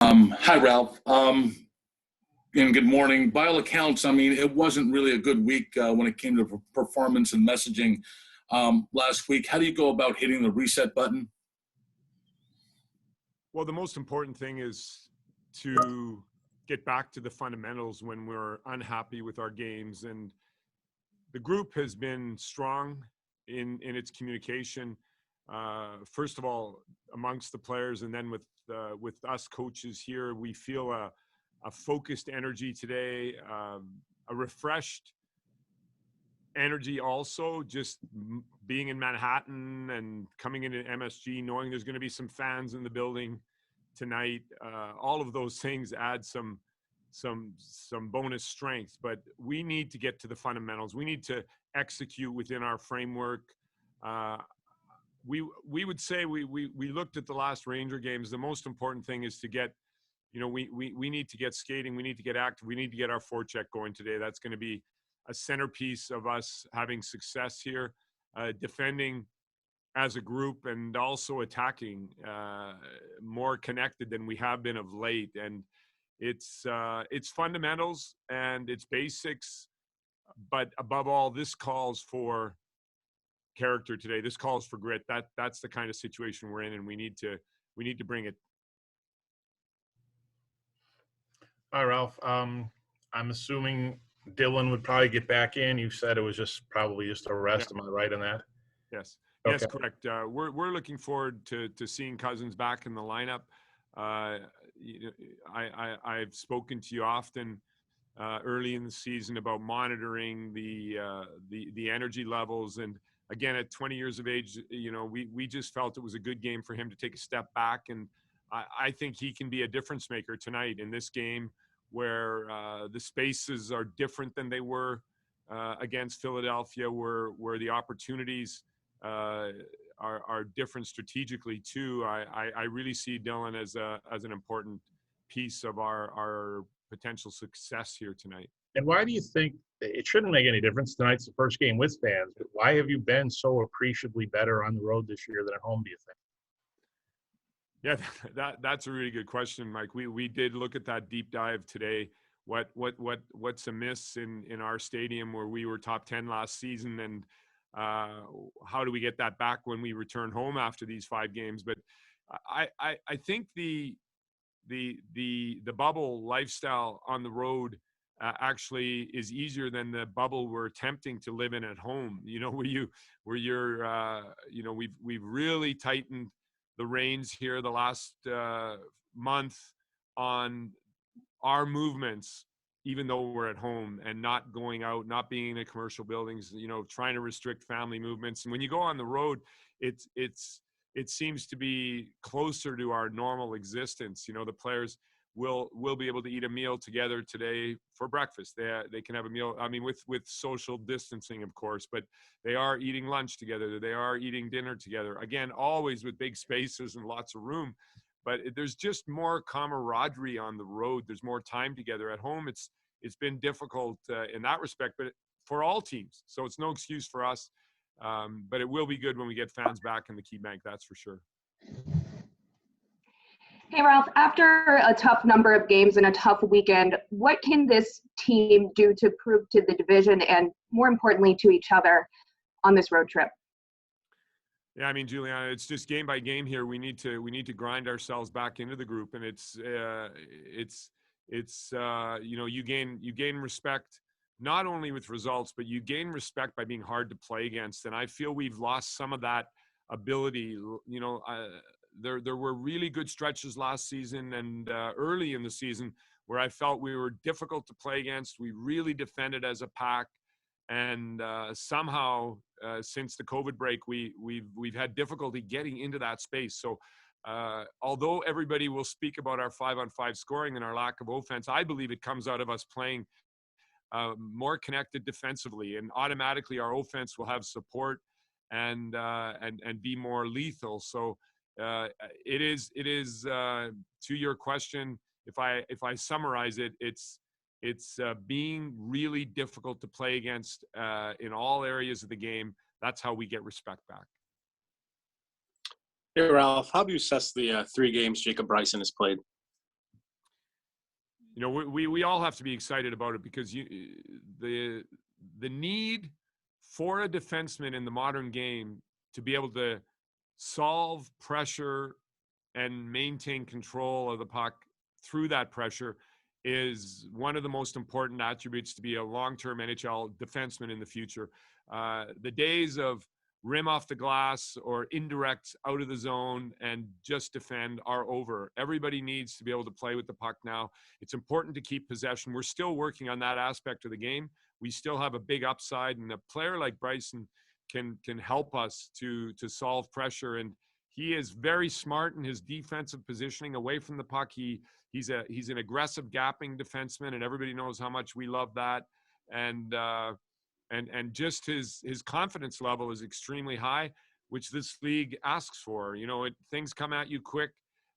Hi, Ralph. And good morning. By all accounts, I mean, it wasn't really a good week when it came to performance and messaging last week. How do you go about hitting the reset button? Well, the most important thing is to get back to the fundamentals when we're unhappy with our games. And the group has been strong in its communication. First of all, amongst the players, and then with us coaches here, we feel a focused energy today, a refreshed energy also, just being in Manhattan and coming into MSG, knowing there's going to be some fans in the building tonight. All of those things add some bonus strength, but we need to get to the fundamentals. We need to execute within our framework. We would say we looked at the last Ranger games. The most important thing is to get, we need to get skating. We need to get active. We need to get our forecheck going today. That's going to be a centerpiece of us having success here, defending as a group and also attacking more connected than we have been of late. And it's fundamentals and it's basics, but above all, this calls for character today. This calls for grit. That's the kind of situation we're in, and we need to bring it. Hi, Ralph. I'm assuming Dylan would probably get back in. You said it was probably just a rest. Yeah. Am I right on that? Yes. Okay. Yes, correct. We're looking forward to seeing Cozens back in the lineup. I've spoken to you often early in the season about monitoring the energy levels, and again, at 20 years of age, we just felt it was a good game for him to take a step back, and I think he can be a difference maker tonight in this game, where the spaces are different than they were against Philadelphia, where the opportunities are different strategically too. I really see Dylan as an important piece of our potential success here tonight. And why do you think it shouldn't make any difference? Tonight's the first game with fans, but why have you been so appreciably better on the road this year than at home, do you Yeah, think? that's a really good question, Mike. We did look at that deep dive today. What's amiss in our stadium where we were top 10 last season, and how do we get that back when we return home after these 5 games? But I think the bubble lifestyle on the road actually is easier than the bubble we're attempting to live in at home. We've really tightened the reins here the last month on our movements, even though we're at home and not going out, not being in commercial buildings, trying to restrict family movements. And when you go on the road, it seems to be closer to our normal existence. The players will be able to eat a meal together today for breakfast. They can have a meal, with social distancing, of course, but they are eating lunch together. They are eating dinner together. Again, always with big spaces and lots of room, but there's just more camaraderie on the road. There's more time together. At home, it's been difficult in that respect, but for all teams. So it's no excuse for us, but it will be good when we get fans back in the Key Bank, that's for sure. Hey, Ralph, after a tough number of games and a tough weekend, what can this team do to prove to the division and, more importantly, to each other on this road trip? Yeah, Juliana, it's just game by game here. We need to grind ourselves back into the group, and you gain respect not only with results, but you gain respect by being hard to play against. And I feel we've lost some of that ability. There were really good stretches last season and early in the season where I felt we were difficult to play against. We really defended as a pack, and somehow since the COVID break, we've had difficulty getting into that space. So although everybody will speak about our 5-on-5 scoring and our lack of offense, I believe it comes out of us playing more connected defensively, and automatically our offense will have support and be more lethal. So. It is to your question, if I summarize it, it's being really difficult to play against in all areas of the game. That's how we get respect back. Hey, Ralph, how do you assess the 3 games Jacob Bryson has played? you know, we all have to be excited about it because the need for a defenseman in the modern game to be able to solve pressure and maintain control of the puck through that pressure is one of the most important attributes to be a long-term NHL defenseman in the future. The days of rim off the glass or indirect out of the zone and just defend are over. Everybody needs to be able to play with the puck now. It's important to keep possession. We're still working on that aspect of the game. We still have a big upside, and a player like Bryson can help us to solve pressure. And he is very smart in his defensive positioning away from the puck. He's an aggressive gapping defenseman, and everybody knows how much we love that. And just his confidence level is extremely high, which this league asks for. You know, things come at you quick.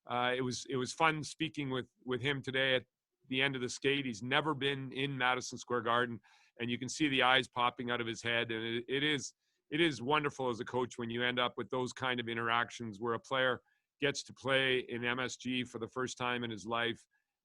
It was fun speaking with him today at the end of the skate. He's never been in Madison Square Garden, and you can see the eyes popping out of his head. And it is wonderful as a coach when you end up with those kind of interactions where a player gets to play in MSG for the first time in his life.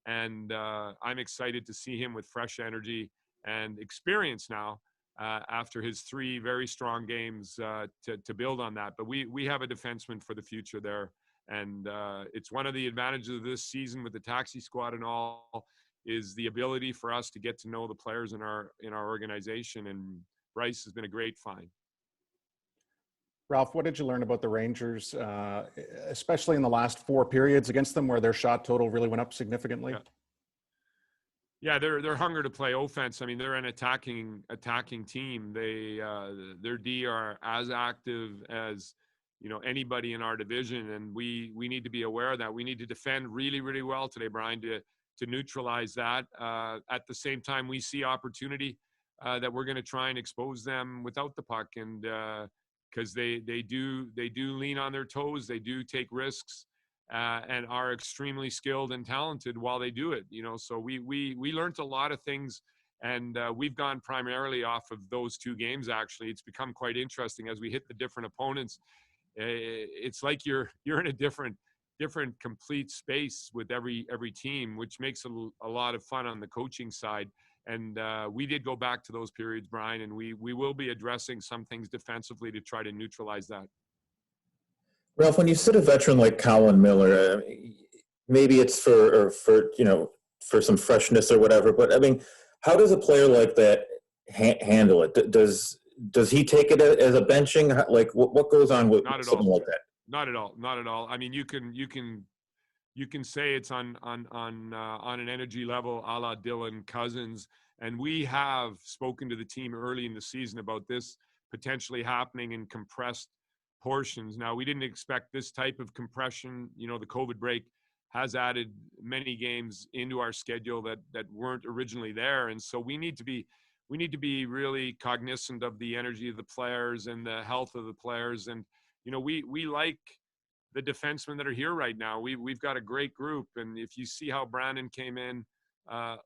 And I'm excited to see him with fresh energy and experience now after his 3 very strong games to build on that. But we have a defenseman for the future there. And it's one of the advantages of this season with the taxi squad and all is the ability for us to get to know the players in our organization. And Bryce has been a great find. Ralph, what did you learn about the Rangers, especially in the last 4 periods against them where their shot total really went up significantly? Yeah, their hunger to play offense. I mean, they're an attacking team. Their D are as active as, you know, anybody in our division, and we need to be aware of that. We need to defend really, really well today, Brian, to neutralize that. At the same time, we see opportunity that we're going to try and expose them without the puck, and because they do lean on their toes, they do take risks. And are extremely skilled and talented while they do it, you know. So we learned a lot of things, and we've gone primarily off of those 2 games. Actually, it's become quite interesting as we hit the different opponents. It's like you're in a different complete space with every team, which makes a lot of fun on the coaching side. And we did go back to those periods, Brian, and we will be addressing some things defensively to try to neutralize that. Ralph, when you sit a veteran like Colin Miller, maybe it's for some freshness or whatever, but I mean, how does a player like that handle it? Does he take it as a benching? Like what goes on with something like that? Not at all. I mean, you can say it's on an energy level a la Dylan Cozens, and we have spoken to the team early in the season about this potentially happening in compressed portions. Now, we didn't expect this type of compression. You know, the COVID break has added many games into our schedule that weren't originally there, and so we need to be really cognizant of the energy of the players and the health of the players. And you know, we like the defensemen that are here right now. We've got a great group, and if you see how Brandon came in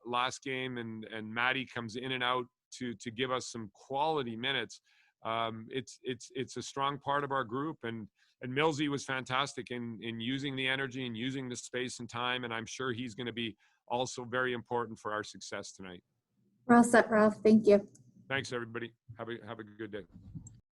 last game and Matty comes in and out to give us some quality minutes. It's a strong part of our group, and Millsy was fantastic in using the energy and using the space and time, and I'm sure he's going to be also very important for our success tonight. We're all set, Ralph. Thank you. Thanks, everybody. Have a good day.